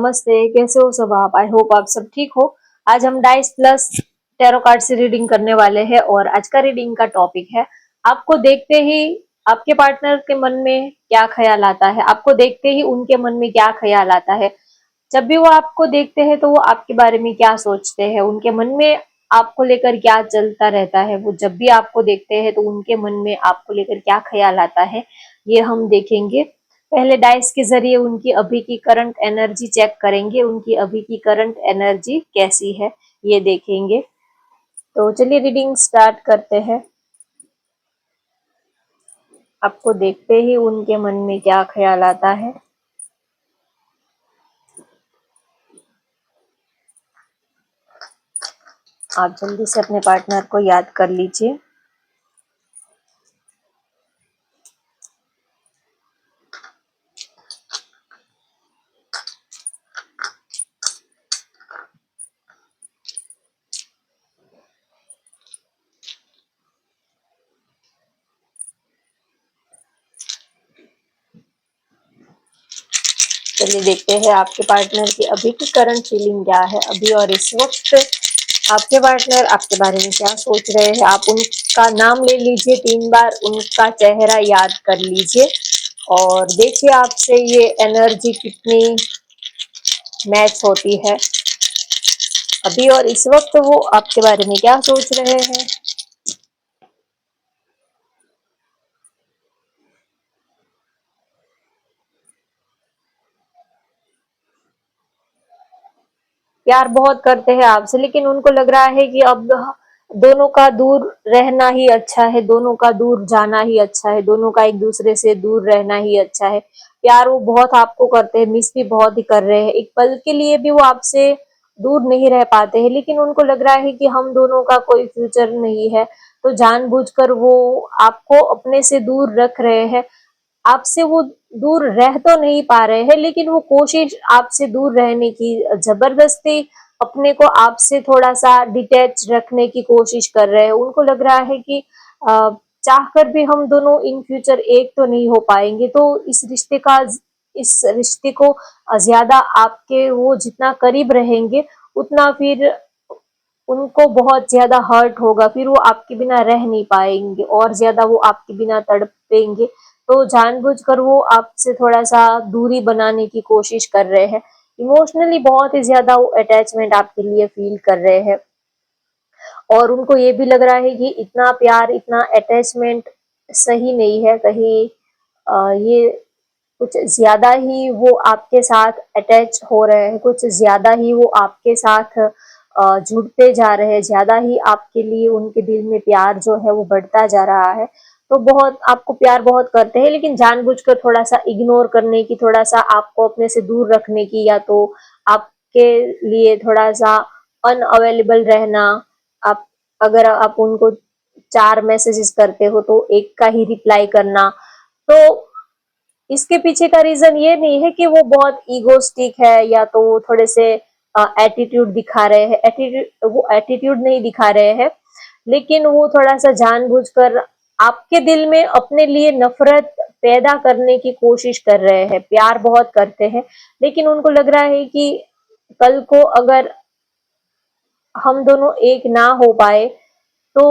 नमस्ते, कैसे हो सब आप? आई होप आप सब ठीक हो। आज हम डाइस प्लस टैरो कार्ड से रीडिंग करने वाले हैं और आज का रीडिंग का टॉपिक है आपको देखते ही आपके पार्टनर के मन में क्या ख्याल आता है, आपको देखते ही उनके मन में क्या ख्याल आता है। जब भी वो आपको देखते हैं तो वो आपके बारे में क्या सोचते हैं, उनके मन में आपको लेकर क्या चलता रहता है। वो जब भी आपको देखते हैं तो उनके मन में आपको लेकर क्या ख्याल आता है, ये हम देखेंगे। पहले डाइस के जरिए उनकी अभी की करंट एनर्जी चेक करेंगे, उनकी अभी की करंट एनर्जी कैसी है ये देखेंगे। तो चलिए रीडिंग स्टार्ट करते हैं। आपको देखते ही उनके मन में क्या ख्याल आता है। आप जल्दी से अपने पार्टनर को याद कर लीजिए। चलिए देखते हैं आपके पार्टनर की अभी की करंट फीलिंग क्या है। अभी और इस वक्त आपके पार्टनर आपके बारे में क्या सोच रहे हैं। आप उनका नाम ले लीजिए 3 बार, उनका चेहरा याद कर लीजिए और देखिए आपसे ये एनर्जी कितनी मैच होती है। अभी और इस वक्त वो आपके बारे में क्या सोच रहे हैं। प्यार बहुत करते हैं आपसे, लेकिन उनको लग रहा है कि अब दोनों का दूर रहना ही अच्छा है, दोनों का दूर जाना ही अच्छा है, दोनों का एक दूसरे से दूर रहना ही अच्छा है। प्यार वो बहुत आपको करते हैं, मिस भी बहुत ही कर रहे हैं। एक पल के लिए भी वो आपसे दूर नहीं रह पाते हैं, लेकिन उनको लग रहा है कि हम दोनों का कोई फ्यूचर नहीं है, तो जानबूझकर वो आपको अपने से दूर रख रहे हैं। आपसे वो दूर रह तो नहीं पा रहे हैं, लेकिन वो कोशिश आपसे दूर रहने की, जबरदस्ती अपने को आपसे थोड़ा सा डिटैच रखने की कोशिश कर रहे हैं। उनको लग रहा है कि चाहकर भी हम दोनों इन फ्यूचर एक तो नहीं हो पाएंगे, तो इस रिश्ते को ज्यादा आपके वो जितना करीब रहेंगे उतना फिर उनको बहुत ज्यादा हर्ट होगा, फिर वो आपके बिना रह नहीं पाएंगे और ज्यादा वो आपके बिना तड़पेंगे। तो जानबूझकर वो आपसे थोड़ा सा दूरी बनाने की कोशिश कर रहे हैं। इमोशनली बहुत ही ज्यादा वो अटैचमेंट आपके लिए फील कर रहे हैं और उनको ये भी लग रहा है कि इतना प्यार, इतना अटैचमेंट सही नहीं है। कहीं ये कुछ ज्यादा ही वो आपके साथ अटैच हो रहे हैं, कुछ ज्यादा ही वो आपके साथ जुड़ते जा रहे हैं, ज्यादा ही आपके लिए उनके दिल में प्यार जो है वो बढ़ता जा रहा है। तो बहुत आपको प्यार बहुत करते हैं, लेकिन जानबूझकर थोड़ा सा इग्नोर करने की, थोड़ा सा आपको अपने से दूर रखने की, या तो आपके लिए थोड़ा सा अनअवेलेबल रहना। आप अगर आप उनको 4 मैसेजेस करते हो तो एक का ही रिप्लाई करना। तो इसके पीछे का रीजन ये नहीं है कि वो बहुत ईगोस्टिक है या तो वो थोड़े से एटीट्यूड दिखा रहे हैं। एटीट्यूड, वो एटीट्यूड नहीं दिखा रहे हैं, लेकिन वो थोड़ा सा जानबूझकर आपके दिल में अपने लिए नफरत पैदा करने की कोशिश कर रहे हैं। प्यार बहुत करते हैं, लेकिन उनको लग रहा है कि कल को अगर हम दोनों एक ना हो पाए तो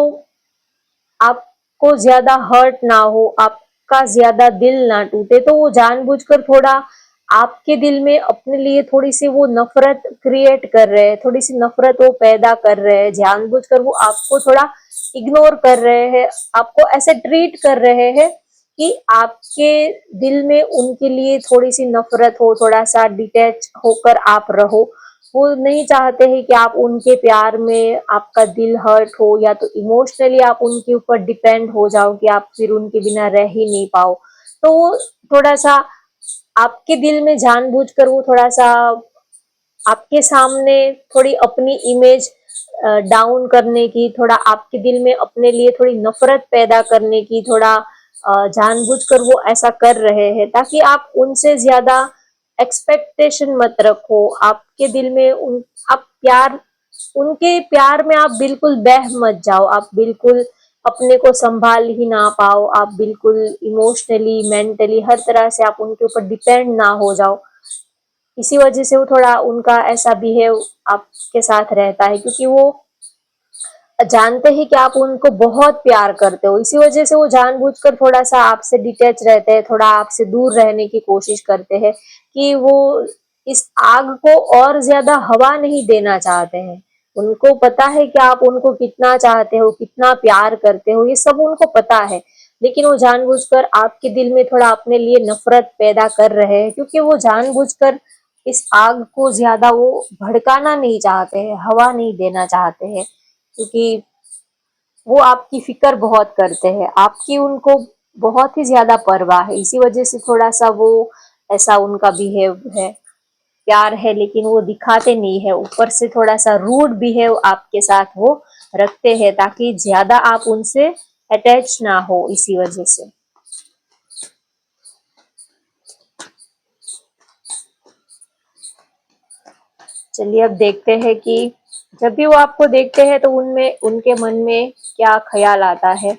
आपको ज्यादा हर्ट ना हो, आपका ज्यादा दिल ना टूटे, तो वो जानबूझकर थोड़ा आपके दिल में अपने लिए थोड़ी सी वो नफरत क्रिएट कर रहे हैं, थोड़ी सी नफरत वो पैदा कर रहे हैं। जानबूझकर वो आपको थोड़ा इग्नोर कर रहे हैं, आपको ऐसे ट्रीट कर रहे हैं कि आपके दिल में उनके लिए थोड़ी सी नफरत हो, थोड़ा सा डिटैच होकर आप रहो। वो नहीं चाहते हैं कि आप उनके प्यार में आपका दिल हर्ट हो, या तो इमोशनली आप उनके ऊपर डिपेंड हो जाओ कि आप फिर उनके बिना रह ही नहीं पाओ। तो वो थोड़ा सा आपके दिल में जानबूझकर वो थोड़ा सा आपके सामने थोड़ी अपनी इमेज डाउन करने की, थोड़ा आपके दिल में अपने लिए थोड़ी नफरत पैदा करने की, थोड़ा जानबूझकर वो ऐसा कर रहे हैं ताकि आप उनसे ज्यादा एक्सपेक्टेशन मत रखो। आपके दिल में आप प्यार, उनके प्यार में आप बिल्कुल बह मत जाओ, आप बिल्कुल अपने को संभाल ही ना पाओ, आप बिल्कुल इमोशनली, मेंटली हर तरह से आप उनके ऊपर डिपेंड ना हो जाओ। इसी वजह से वो थोड़ा उनका ऐसा बिहेव आपके साथ रहता है, क्योंकि वो जानते हैं कि आप उनको बहुत प्यार करते हो। इसी वजह से वो जानबूझकर थोड़ा सा आपसे डिटैच रहते हैं, थोड़ा आपसे दूर रहने की कोशिश करते हैं, कि वो इस आग को और ज्यादा हवा नहीं देना चाहते हैं। उनको पता है कि आप उनको कितना चाहते हो, कितना प्यार करते हो, ये सब उनको पता है। लेकिन वो जानबूझकर आपके दिल में थोड़ा अपने लिए नफरत पैदा कर रहे हैं, क्योंकि वो जानबूझकर इस आग को ज्यादा वो भड़काना नहीं चाहते हैं, हवा नहीं देना चाहते हैं, क्योंकि वो आपकी फिक्र बहुत करते हैं, आपकी उनको बहुत ही ज्यादा परवाह है। इसी वजह से थोड़ा सा वो ऐसा उनका बिहेव है। प्यार है लेकिन वो दिखाते नहीं है, ऊपर से थोड़ा सा रूड बिहेव आपके साथ वो रखते हैं, ताकि ज्यादा आप उनसे अटैच ना हो। इसी वजह से चलिए अब देखते हैं कि जब भी वो आपको देखते हैं तो उनमें उनके मन में क्या ख्याल आता है।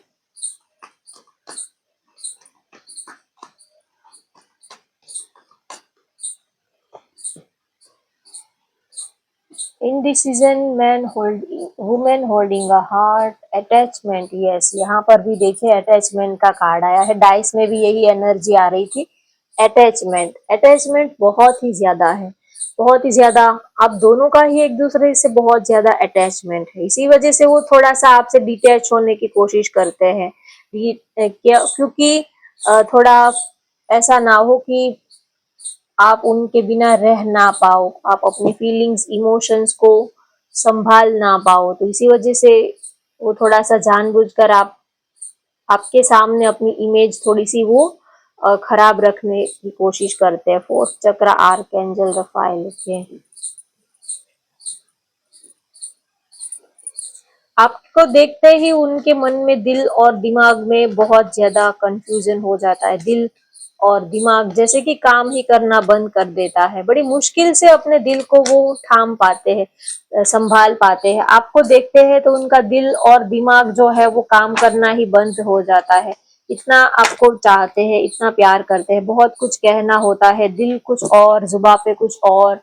Indecision, man holding, women holding a heart, attachment. Yes, यहाँ पर भी देखिए अटैचमेंट का कार्ड आया है। डाइस में भी यही एनर्जी आ रही थी। अटैचमेंट, अटैचमेंट बहुत ही ज्यादा है, बहुत ही ज्यादा। आप दोनों का ही एक दूसरे से बहुत ज्यादा अटैचमेंट है। इसी वजह से वो थोड़ा सा आपसे डिटैच होने की कोशिश करते हैं, क्योंकि थोड़ा ऐसा ना हो कि आप उनके बिना रह ना पाओ, आप अपनी फीलिंग्स इमोशंस को संभाल ना पाओ। तो इसी वजह से वो थोड़ा सा जानबूझकर आपके सामने अपनी इमेज थोड़ी सी वो खराब रखने की कोशिश करते हैं। फोर्थ चक्र, आर्कएंजल रफाएल के आपको देखते ही उनके मन में, दिल और दिमाग में बहुत ज्यादा कंफ्यूजन हो जाता है। दिल और दिमाग जैसे कि काम ही करना बंद कर देता है। बड़ी मुश्किल से अपने दिल को वो थाम पाते हैं, संभाल पाते हैं। आपको देखते हैं तो उनका दिल और दिमाग जो है वो काम करना ही बंद हो जाता है। इतना आपको चाहते हैं, इतना प्यार करते हैं, बहुत कुछ कहना होता है, दिल कुछ और, जुबा पे कुछ और।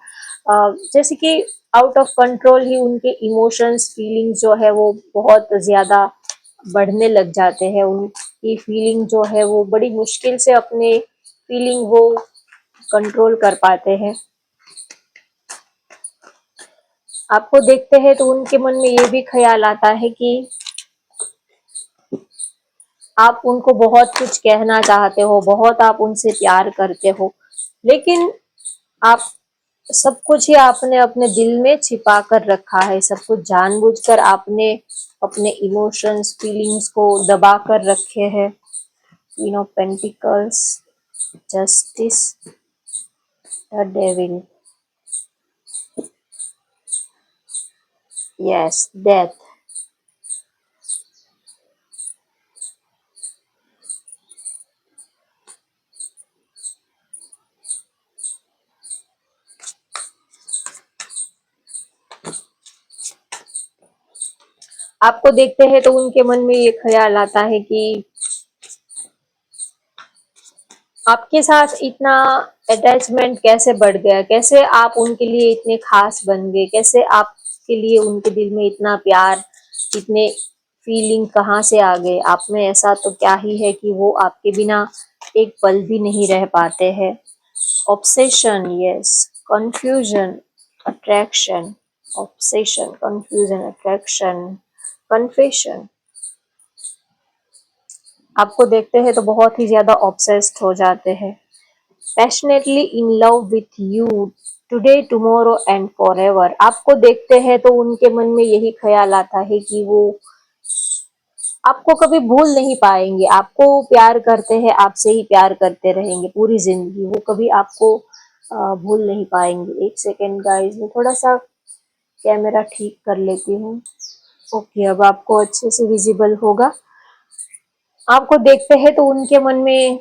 जैसे कि आउट ऑफ कंट्रोल ही उनके इमोशंस, फीलिंग्स जो है वो बहुत ज्यादा बढ़ने लग जाते हैं। उनकी फीलिंग जो है वो बड़ी मुश्किल से अपने फीलिंग वो कंट्रोल कर पाते हैं। आपको देखते हैं तो उनके मन में ये भी ख्याल आता है कि आप उनको बहुत कुछ कहना चाहते हो, बहुत आप उनसे प्यार करते हो, लेकिन आप सब कुछ ही आपने अपने दिल में छिपा कर रखा है। सब कुछ जानबूझकर आपने अपने इमोशंस, फीलिंग्स को दबा कर रखे हैं। Queen of pentacles, justice, the devil, yes, death. आपको देखते हैं तो उनके मन में ये ख्याल आता है कि आपके साथ इतना अटैचमेंट कैसे बढ़ गया, कैसे आप उनके लिए इतने खास बन गए, कैसे आपके लिए उनके दिल में इतना प्यार, इतने फीलिंग कहाँ से आ गए आप में। ऐसा तो क्या ही है कि वो आपके बिना एक पल भी नहीं रह पाते हैं। Obsession, yes, confusion, attraction, obsession, confusion, attraction, confession. आपको देखते हैं तो बहुत ही ज्यादा ऑब्सेस्ड हो जाते हैं। Passionately in love with you today, tomorrow and forever. आपको देखते हैं तो उनके मन में यही ख्याल आता है कि वो आपको कभी भूल नहीं पाएंगे। आपको प्यार करते हैं, आपसे ही प्यार करते रहेंगे पूरी जिंदगी। वो कभी आपको भूल नहीं पाएंगे। एक सेकेंड गाइस, मैं थोड़ा सा कैमरा ठीक कर लेती हूँ। ओके, अब आपको अच्छे से विजिबल होगा। आपको देखते हैं तो उनके मन में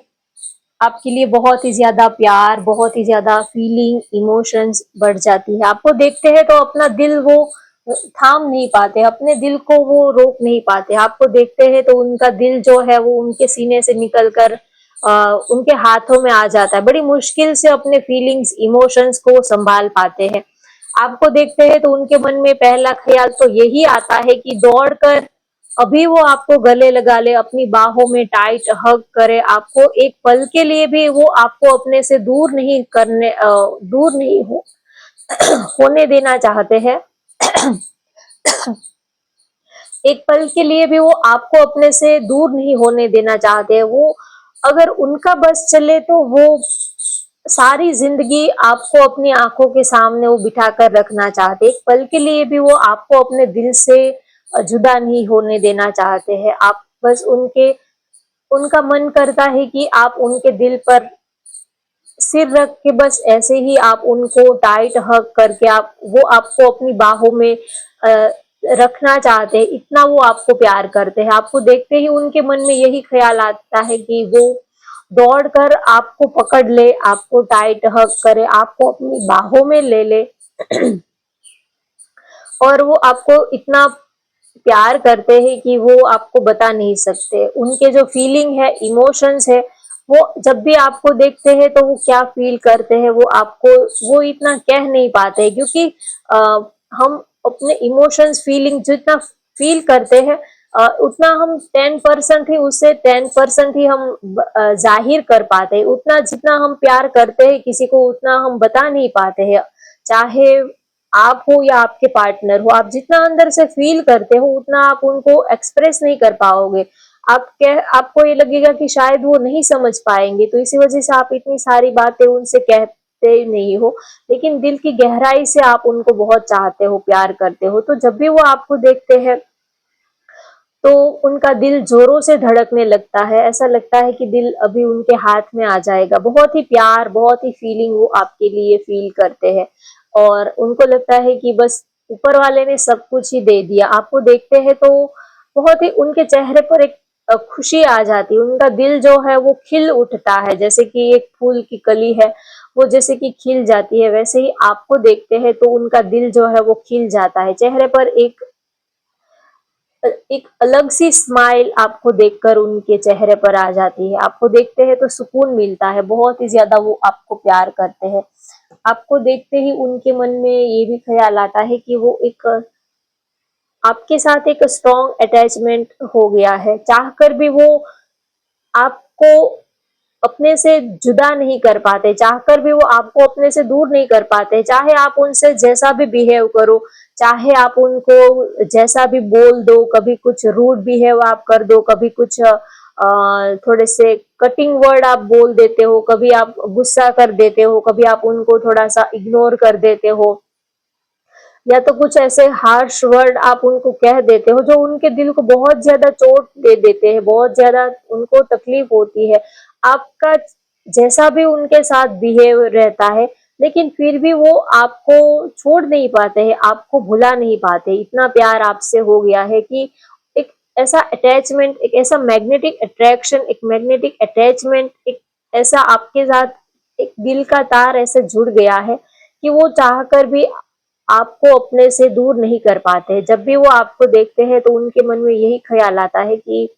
आपके लिए बहुत ही ज्यादा प्यार, बहुत ही ज्यादा फीलिंग, इमोशंस बढ़ जाती है। आपको देखते हैं तो अपना दिल वो थाम नहीं पाते, अपने दिल को वो रोक नहीं पाते। आपको देखते हैं तो उनका दिल जो है वो उनके सीने से निकल कर उनके हाथों में आ जाता है, बड़ी मुश्किल से अपने फीलिंग्स इमोशंस को संभाल पाते हैं। आपको देखते हैं तो उनके मन में पहला ख्याल तो यही आता है कि दौड़कर अभी वो आपको गले लगा ले, अपनी बाहों में टाइट हग करे, आपको एक पल के लिए भी वो आपको अपने से दूर नहीं होने देना चाहते हैं। एक पल के लिए भी वो आपको अपने से दूर नहीं होने देना चाहते हैं। वो अगर उनका बस चले तो वो सारी जिंदगी आपको अपनी आंखों के सामने वो बिठा कर रखना चाहते, एक पल के लिए भी वो आपको अपने दिल से जुदा नहीं होने देना चाहते हैं। आप बस उनका मन करता है कि आप उनके दिल पर सिर रख के बस ऐसे ही आप उनको टाइट हग करके आप वो आपको अपनी बाहों में रखना चाहते हैं, इतना वो आपको प्यार करते हैं। आपको देखते ही उनके मन में यही ख्याल आता है कि वो दौड़कर आपको पकड़ ले, आपको टाइट हग करे, आपको अपनी बाहों में ले ले। और वो आपको इतना प्यार करते हैं कि वो आपको बता नहीं सकते। उनके जो फीलिंग है, इमोशंस है, वो जब भी आपको देखते हैं तो वो क्या फील करते हैं वो इतना कह नहीं पाते, क्योंकि आ, हम अपने इमोशंस फीलिंग जितना फील करते हैं उतना हम 10% ही, उससे 10% ही हम जाहिर कर पाते हैं। उतना जितना हम प्यार करते हैं किसी को उतना हम बता नहीं पाते हैं। चाहे आप हो या आपके पार्टनर हो, आप जितना अंदर से फील करते हो उतना आप उनको एक्सप्रेस नहीं कर पाओगे। आपको ये लगेगा कि शायद वो नहीं समझ पाएंगे, तो इसी वजह से आप इतनी सारी बातें उनसे कहते नहीं हो, लेकिन दिल की गहराई से आप उनको बहुत चाहते हो, प्यार करते हो। तो जब भी वो आपको देखते हैं तो उनका दिल जोरों से धड़कने लगता है, ऐसा लगता है कि दिल अभी उनके हाथ में आ जाएगा। बहुत ही प्यार, बहुत ही फीलिंग वो आपके लिए फील करते हैं और उनको लगता है कि बस ऊपर वाले ने सब कुछ ही दे दिया। आपको देखते हैं तो बहुत ही उनके चेहरे पर एक खुशी आ जाती है, उनका दिल जो है वो खिल उठता है, जैसे कि एक फूल की कली है वो जैसे कि खिल जाती है, वैसे ही आपको देखते हैं तो उनका दिल जो है वो खिल जाता है। चेहरे पर एक अलग सी स्माइल आपको देखकर उनके चेहरे पर आ जाती है। आपको देखते हैं तो सुकून मिलता है, बहुत ही ज्यादा वो आपको प्यार करते हैं। आपको देखते ही उनके मन में ये भी ख्याल आता है कि वो एक आपके साथ एक स्ट्रॉन्ग अटैचमेंट हो गया है, चाहकर भी वो आपको अपने से जुदा नहीं कर पाते, चाहकर भी वो आपको अपने से दूर नहीं कर पाते। चाहे आप उनसे जैसा भी बिहेव करो, चाहे आप उनको जैसा भी बोल दो, कभी कुछ रूड बिहेव आप कर दो, कभी कुछ थोड़े से कटिंग वर्ड आप बोल देते हो, कभी आप गुस्सा कर देते हो, कभी आप उनको थोड़ा सा इग्नोर कर देते हो, या तो कुछ ऐसे हार्श वर्ड आप उनको कह देते हो जो उनके दिल को बहुत ज्यादा चोट दे देते हैं, बहुत ज्यादा उनको तकलीफ होती है। आपका जैसा भी उनके साथ बिहेव रहता है, लेकिन फिर भी वो आपको छोड़ नहीं पाते हैं, आपको भुला नहीं पाते, इतना प्यार आपसे हो गया है कि एक ऐसा अटैचमेंट, एक ऐसा मैग्नेटिक अट्रैक्शन, एक मैग्नेटिक अटैचमेंट, एक ऐसा आपके साथ एक दिल का तार ऐसे जुड़ गया है कि वो चाहकर भी आपको अपने से दूर नहीं कर पाते। जब भी वो आपको देखते हैं तो उनके मन में यही ख्याल आता है कि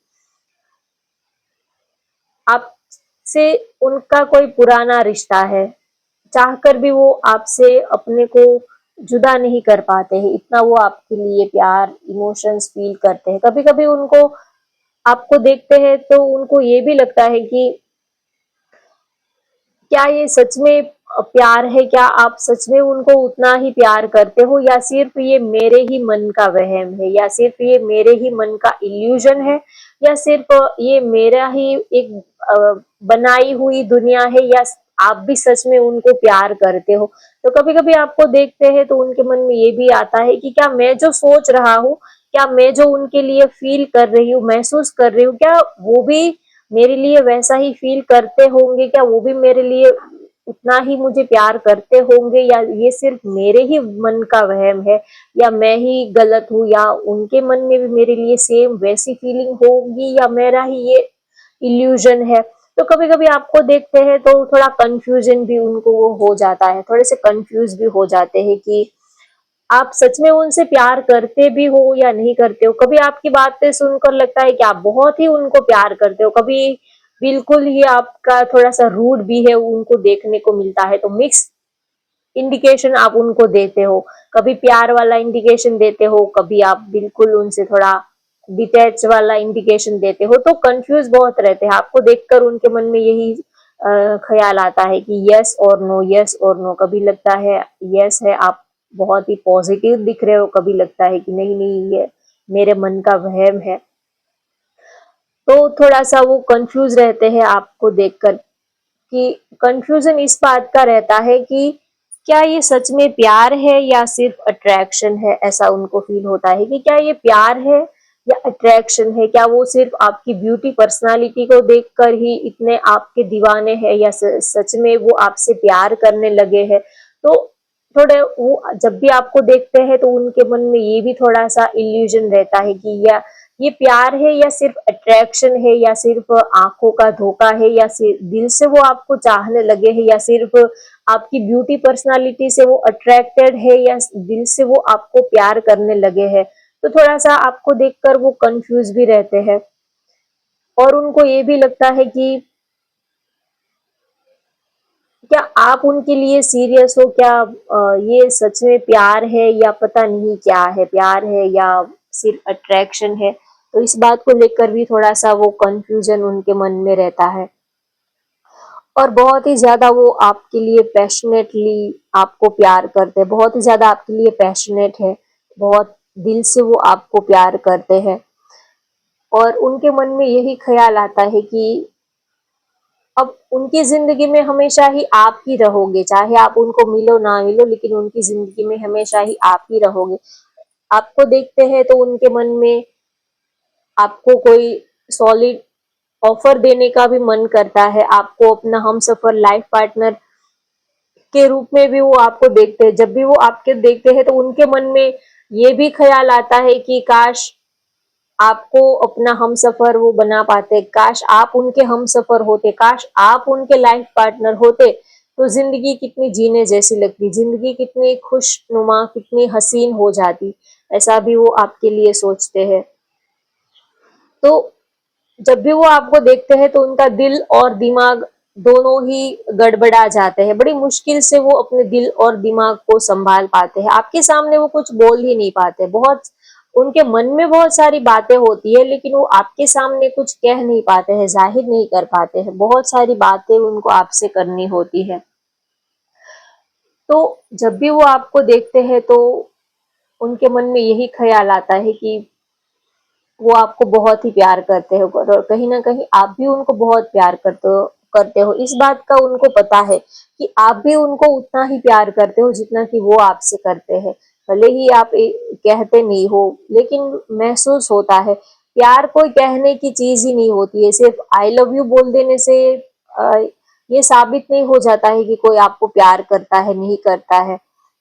आपसे उनका कोई पुराना रिश्ता है, चाहकर भी वो आपसे अपने को जुदा नहीं कर पाते हैं, इतना वो आपके लिए प्यार, इमोशंस फील करते हैं। कभी कभी उनको आपको देखते हैं तो उनको ये भी लगता है कि क्या ये सच में प्यार है, क्या आप सच में उनको उतना ही प्यार करते हो, या सिर्फ ये मेरे ही मन का वहम है, या सिर्फ ये मेरे ही मन का इल्यूजन है, या सिर्फ ये मेरा ही एक बनाई हुई दुनिया है, या आप भी सच में उनको प्यार करते हो। तो कभी कभी आपको देखते हैं तो उनके मन में ये भी आता है कि क्या मैं जो सोच रहा हूँ, क्या मैं जो उनके लिए फील कर रही हूँ, महसूस कर रही हूँ, क्या वो भी मेरे लिए वैसा ही फील करते होंगे, क्या वो भी मेरे लिए उतना ही मुझे प्यार करते होंगे, या ये सिर्फ मेरे ही मन का वहम है, या मैं ही गलत हूँ, या उनके मन में भी मेरे लिए सेम वैसी फीलिंग होगी, या मेरा ही ये इल्यूजन है। तो कभी कभी आपको देखते हैं तो थोड़ा कंफ्यूजन भी उनको वो हो जाता है, थोड़े से कंफ्यूज भी हो जाते हैं कि आप सच में उनसे प्यार करते भी हो या नहीं करते हो। कभी आपकी बातें सुनकर लगता है कि आप बहुत ही उनको प्यार करते हो, कभी बिल्कुल ही आपका थोड़ा सा रूड भी है उनको देखने को मिलता है। तो मिक्स इंडिकेशन आप उनको देते हो, कभी प्यार वाला इंडिकेशन देते हो, कभी आप बिल्कुल उनसे थोड़ा डिटैच वाला इंडिकेशन देते हो, तो कंफ्यूज बहुत रहते हैं। आपको देखकर उनके मन में यही ख्याल आता है कि यस और नो, यस और नो। कभी लगता है यस है, आप बहुत ही पॉजिटिव दिख रहे हो, कभी लगता है कि नहीं नहीं ये मेरे मन का वहम है। तो थोड़ा सा वो कंफ्यूज रहते हैं आपको देखकर, कि कंफ्यूजन इस बात का रहता है कि क्या ये सच में प्यार है या सिर्फ अट्रैक्शन है। ऐसा उनको फील होता है कि क्या ये प्यार है या अट्रैक्शन है, क्या वो सिर्फ आपकी ब्यूटी पर्सनालिटी को देखकर ही इतने आपके दीवाने हैं, या सच में वो आपसे प्यार करने लगे हैं। तो थोड़े वो जब भी आपको देखते हैं तो उनके मन में ये भी थोड़ा सा इल्यूजन रहता है कि या ये प्यार है या सिर्फ अट्रैक्शन है, या सिर्फ आंखों का धोखा है, या सिर्फ दिल से वो आपको चाहने लगे हैं, या सिर्फ आपकी ब्यूटी पर्सनालिटी से वो अट्रैक्टेड है, या दिल से वो आपको प्यार करने लगे हैं। तो थोड़ा सा आपको देखकर वो कंफ्यूज भी रहते हैं, और उनको ये भी लगता है कि क्या आप उनके लिए सीरियस हो, क्या ये सच में प्यार है या पता नहीं क्या है, प्यार है या सिर्फ अट्रैक्शन है। तो इस बात को लेकर भी थोड़ा सा वो कंफ्यूजन उनके मन में रहता है, और बहुत ही ज्यादा वो आपके लिए पैशनेटली आपको प्यार करते हैं, बहुत ही ज्यादा आपके लिए पैशनेट है, बहुत दिल से वो आपको प्यार करते हैं। और उनके मन में यही ख्याल आता है कि अब उनकी जिंदगी में हमेशा ही आप ही रहोगे, चाहे आप उनको मिलो ना मिलो, लेकिन उनकी जिंदगी में हमेशा ही आप ही रहोगे। आपको देखते हैं तो उनके मन में आपको कोई सॉलिड ऑफर देने का भी मन करता है, आपको अपना हमसफर लाइफ पार्टनर के रूप में भी वो आपको देखते हैं। जब भी वो आपके देखते हैं तो उनके मन में ये भी ख्याल आता है कि काश आपको अपना हमसफर वो बना पाते, काश आप उनके हमसफर होते, काश आप उनके लाइफ पार्टनर होते, तो जिंदगी कितनी जीने जैसी लगती, जिंदगी कितनी खुशनुमा, कितनी हसीन हो जाती। ऐसा भी वो आपके लिए सोचते हैं। तो जब भी वो आपको देखते हैं तो उनका दिल और दिमाग दोनों ही गड़बड़ा जाते हैं। बड़ी मुश्किल से वो अपने दिल और दिमाग को संभाल पाते हैं, आपके सामने वो कुछ बोल ही नहीं पाते। बहुत उनके मन में बहुत सारी बातें होती है, लेकिन वो आपके सामने कुछ कह नहीं पाते हैं, जाहिर नहीं कर पाते हैं। बहुत सारी बातें उनको आपसे करनी होती है। तो जब भी वो आपको देखते हैं तो उनके मन में यही ख्याल आता है कि वो आपको बहुत ही प्यार करते हो, और कहीं ना कहीं आप भी उनको बहुत प्यार करते हो। इस बात का उनको पता है कि आप भी उनको उतना ही प्यार करते हो जितना कि वो आपसे करते हैं। भले ही आप कहते नहीं हो, लेकिन महसूस होता है। प्यार कोई कहने की चीज ही नहीं होती है, सिर्फ आई लव यू बोल देने से अ, ये साबित नहीं हो जाता है कि कोई आपको प्यार करता है नहीं करता है।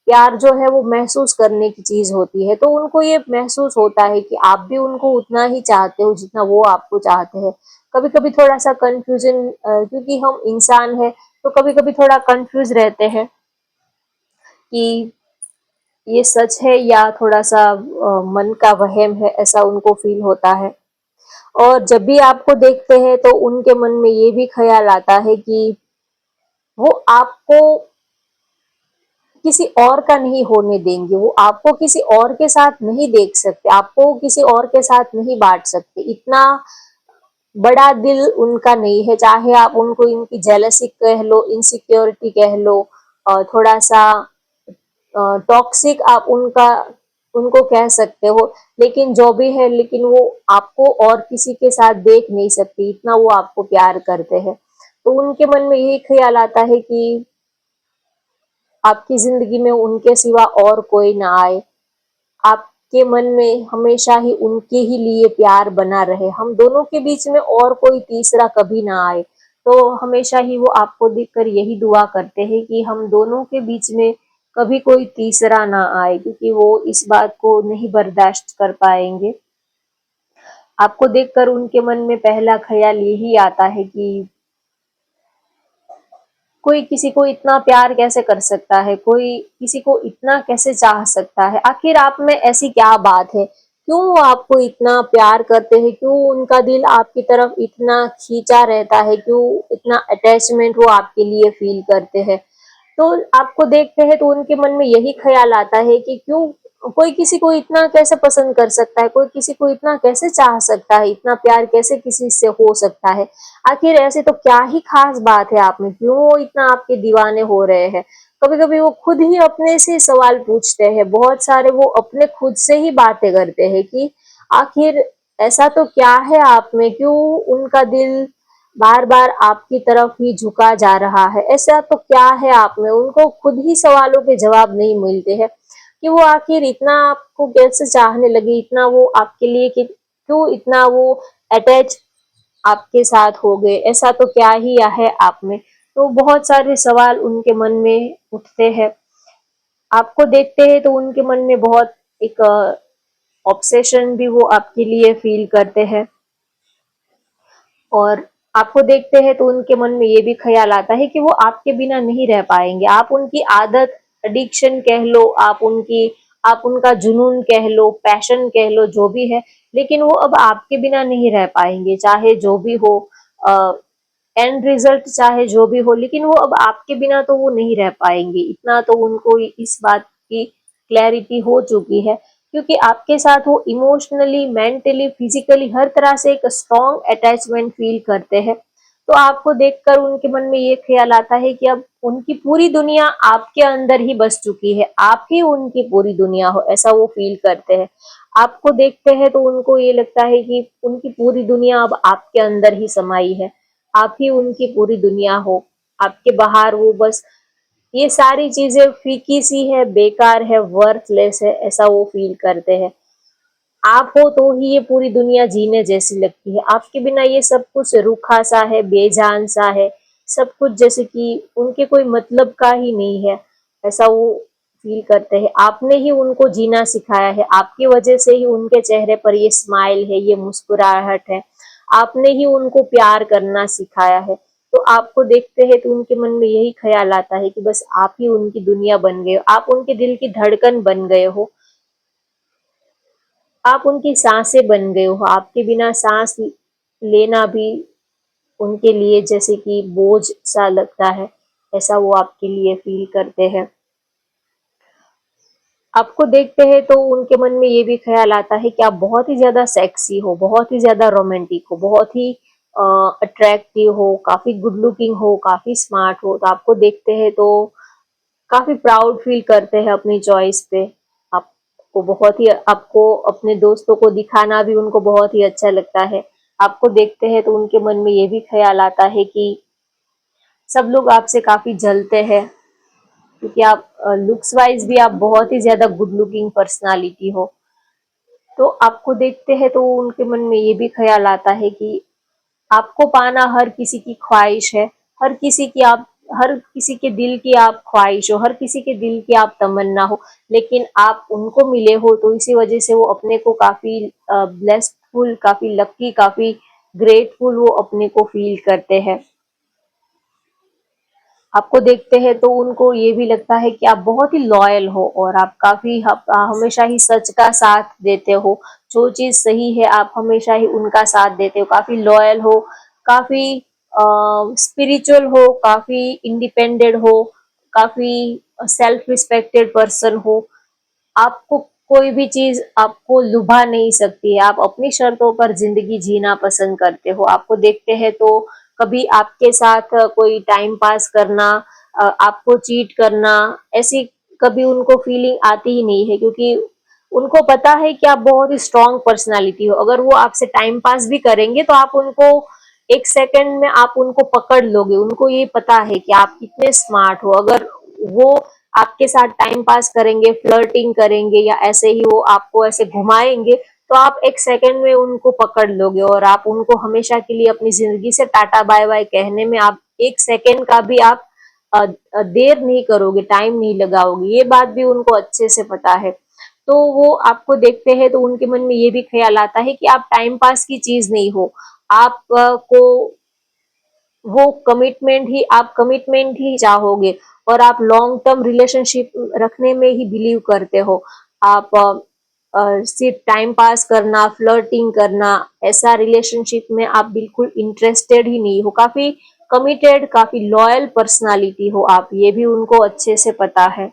प्यार जो है वो महसूस करने की चीज होती है। तो उनको ये महसूस होता है कि आप भी उनको उतना ही चाहते हो जितना वो आपको चाहते हैं। कभी कभी थोड़ा सा कंफ्यूजन, क्योंकि हम इंसान हैं, तो कभी कभी थोड़ा कंफ्यूज रहते हैं कि ये सच है या थोड़ा सा मन का वहम है, ऐसा उनको फील होता है। और जब भी आपको देखते हैं तो उनके मन में ये भी ख्याल आता है कि वो आपको किसी और का नहीं होने देंगे, वो आपको किसी और के साथ नहीं देख सकते, आपको किसी और के साथ नहीं बांट सकते। इतना बड़ा दिल उनका नहीं है, चाहे आप उनको इनकी जेलसी कह लो, इनसिक्योरिटी कह लो, और थोड़ा सा टॉक्सिक आप उनको कह सकते हो। लेकिन जो भी है, लेकिन वो आपको और किसी के साथ देख नहीं सकती, इतना वो आपको प्यार करते हैं। तो उनके मन में यही ख्याल आता है कि आपकी जिंदगी में उनके सिवा और कोई ना आए, आपके मन में हमेशा ही उनके ही लिए प्यार बना रहे, हम दोनों के बीच में और कोई तीसरा कभी ना आए। तो हमेशा ही वो आपको देखकर यही दुआ करते हैं कि हम दोनों के बीच में कभी कोई तीसरा ना आए, क्योंकि वो इस बात को नहीं बर्दाश्त कर पाएंगे। आपको देखकर उनके मन में पहला ख्याल यही आता है कि कोई किसी को इतना प्यार कैसे कर सकता है, कोई किसी को इतना कैसे चाह सकता है, आखिर आप में ऐसी क्या बात है क्यों वो आपको इतना प्यार करते हैं, क्यों उनका दिल आपकी तरफ इतना खींचा रहता है, क्यों इतना अटैचमेंट वो आपके लिए फील करते हैं। तो आपको देखते हैं तो उनके मन में यही ख्याल आता है कि क्यों कोई किसी को इतना कैसे पसंद कर सकता है, कोई किसी को इतना कैसे चाह सकता है, इतना प्यार कैसे किसी से हो सकता है। आखिर ऐसे तो क्या ही खास बात है आप में, क्यों वो इतना आपके दीवाने हो रहे हैं। कभी कभी वो खुद ही अपने से सवाल पूछते हैं, बहुत सारे वो अपने खुद से ही बातें करते हैं कि आखिर ऐसा तो क्या है आप में, क्यों उनका दिल बार बार आपकी तरफ ही झुका जा रहा है, ऐसा तो क्या है आप में। उनको खुद ही सवालों के जवाब नहीं मिलते हैं कि वो आखिर इतना आपको कैसे चाहने लगे, इतना वो आपके लिए कि क्यों इतना वो अटैच आपके साथ हो गए, ऐसा तो क्या ही है आप में। तो बहुत सारे सवाल उनके मन में उठते हैं। आपको देखते हैं तो उनके मन में बहुत एक ऑब्सेशन भी वो आपके लिए फील करते हैं। और आपको देखते हैं तो उनके मन में ये भी ख्याल आता है कि वो आपके बिना नहीं रह पाएंगे। आप उनकी आदत, एडिक्शन कह लो, आप उनका जुनून कह लो, पैशन कह लो, जो भी है, लेकिन वो अब आपके बिना नहीं रह पाएंगे, चाहे जो भी हो, एंड रिजल्ट चाहे जो भी हो, लेकिन वो अब आपके बिना तो वो नहीं रह पाएंगे। इतना तो उनको इस बात की क्लैरिटी हो चुकी है, क्योंकि आपके साथ वो इमोशनली, मेंटली, फिजिकली हर तरह से एक स्ट्रॉन्ग अटैचमेंट फील करते हैं। तो आपको देखकर उनके मन में ये ख्याल आता है कि अब उनकी पूरी दुनिया आपके अंदर ही बस चुकी है, आप ही उनकी पूरी दुनिया हो, ऐसा वो फील करते हैं। आपको देखते हैं तो उनको ये लगता है कि उनकी पूरी दुनिया अब आपके अंदर ही समाई है, आप ही उनकी पूरी दुनिया हो। आपके बाहर वो बस ये सारी चीजें फीकी सी है, बेकार है, वर्थलेस है, ऐसा वो फील करते हैं। आप हो तो ही ये पूरी दुनिया जीने जैसी लगती है, आपके बिना ये सब कुछ रूखा सा है, बेजान सा है, सब कुछ जैसे कि उनके कोई मतलब का ही नहीं है, ऐसा वो फील करते हैं। आपने ही उनको जीना सिखाया है, आपकी वजह से ही उनके चेहरे पर ये स्माइल है, ये मुस्कुराहट है, आपने ही उनको प्यार करना सिखाया है। तो आपको देखते हैं तो उनके मन में यही ख्याल आता है कि बस आप ही उनकी दुनिया बन गए हो, आप उनके दिल की धड़कन बन गए हो, आप उनकी सांसें बन गए हो। आपके बिना सांस लेना भी उनके लिए जैसे कि बोझ सा लगता है, ऐसा वो आपके लिए फील करते हैं। आपको देखते हैं तो उनके मन में ये भी ख्याल आता है कि आप बहुत ही ज्यादा सेक्सी हो, बहुत ही ज्यादा रोमांटिक हो, बहुत ही अट्रैक्टिव हो, काफी गुड लुकिंग हो, काफी स्मार्ट हो। तो आपको देखते हैं तो काफी प्राउड फील करते हैं अपनी चॉइस पे। आपको बहुत ही, आपको अपने दोस्तों को दिखाना भी उनको बहुत ही अच्छा लगता है। आपको देखते हैं तो उनके मन में ये भी ख्याल आता है कि सब लोग आपसे काफी जलते हैं, क्योंकि आप लुक्स वाइज भी आप बहुत ही ज्यादा गुड लुकिंग पर्सनालिटी हो। तो आपको देखते हैं तो उनके मन में ये भी ख्याल आता है कि आपको पाना हर किसी की ख्वाहिश है, हर किसी की आप हर किसी के दिल की आप ख्वाहिश हो, हर किसी के दिल की आप तमन्ना हो, लेकिन आप उनको मिले हो तो इसी वजह से वो अपने को काफी ब्लेसफुल, काफी लकी, काफी ग्रेटफुल वो अपने को फील करते हैं। आपको देखते हैं तो उनको ये भी लगता है कि आप बहुत ही लॉयल हो और आप काफी हमेशा ही सच का साथ देते हो, जो चीज सही है आप हमेशा ही उनका साथ देते हो, काफी लॉयल हो, काफी स्पिरिचुअल हो, काफी इंडिपेंडेंट हो, काफी सेल्फ रिस्पेक्टेड पर्सन हो। आपको कोई भी चीज आपको लुभा नहीं सकती है, आप अपनी शर्तों पर जिंदगी जीना पसंद करते हो। आपको देखते हैं तो कभी आपके साथ कोई टाइम पास करना, आपको चीट करना, ऐसी कभी उनको फीलिंग आती ही नहीं है, क्योंकि उनको पता है कि आप बहुत ही स्ट्रांग पर्सनालिटी हो। अगर वो आपसे टाइम पास भी करेंगे तो आप उनको एक सेकंड में आप उनको पकड़ लोगे, उनको ये पता है कि आप कितने स्मार्ट हो। अगर वो आपके साथ टाइम पास करेंगे, फ्लर्टिंग करेंगे या ऐसे ही वो आपको ऐसे घुमाएंगे, तो आप एक सेकंड में उनको पकड़ लोगे और आप उनको हमेशा के लिए अपनी जिंदगी से टाटा बाय बाय कहने में आप एक सेकंड का भी आप देर नहीं करोगे, टाइम नहीं लगाओगे। ये बात भी उनको अच्छे से पता है। तो वो आपको देखते हैं तो उनके मन में ये भी ख्याल आता है कि आप टाइम पास की चीज नहीं हो, आप को वो आप कमिटमेंट ही चाहोगे और आप लॉन्ग टर्म रिलेशनशिप रखने में ही बिलीव करते हो। आप सिर्फ टाइम पास करना, फ्लर्टिंग करना, ऐसा रिलेशनशिप में आप बिल्कुल इंटरेस्टेड ही नहीं हो। काफी कमिटेड, काफी लॉयल पर्सनालिटी हो आप, ये भी उनको अच्छे से पता है।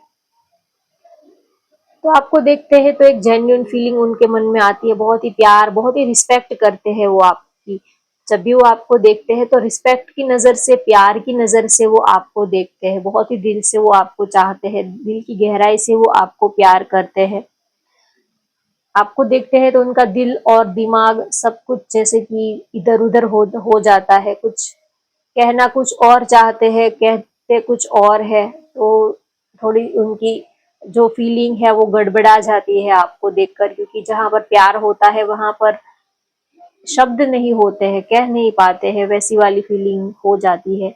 तो आपको देखते हैं तो एक जेन्युइन फीलिंग उनके मन में आती है, बहुत ही प्यार, बहुत ही रिस्पेक्ट करते हैं वो आपकी। जब भी वो आपको देखते हैं तो रिस्पेक्ट की नजर से, प्यार की नजर से वो आपको देखते हैं, बहुत ही दिल से वो आपको चाहते हैं, दिल की गहराई से वो आपको प्यार करते हैं। आपको देखते हैं तो उनका दिल और दिमाग सब कुछ जैसे कि इधर उधर हो जाता है, कुछ कहना कुछ और चाहते हैं, कहते कुछ और है। तो थोड़ी उनकी जो फीलिंग है वो गड़बड़ा जाती है आपको देखकर, क्योंकि जहां पर प्यार होता है वहां पर शब्द नहीं होते हैं, कह नहीं पाते हैं, वैसी वाली फीलिंग हो जाती है।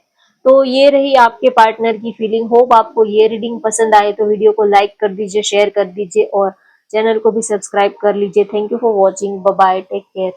तो ये रही आपके पार्टनर की फीलिंग। होप आपको ये रीडिंग पसंद आए तो वीडियो को लाइक कर दीजिए, शेयर कर दीजिए और चैनल को भी सब्सक्राइब कर लीजिए। Thank you for watching. Bye bye, take care.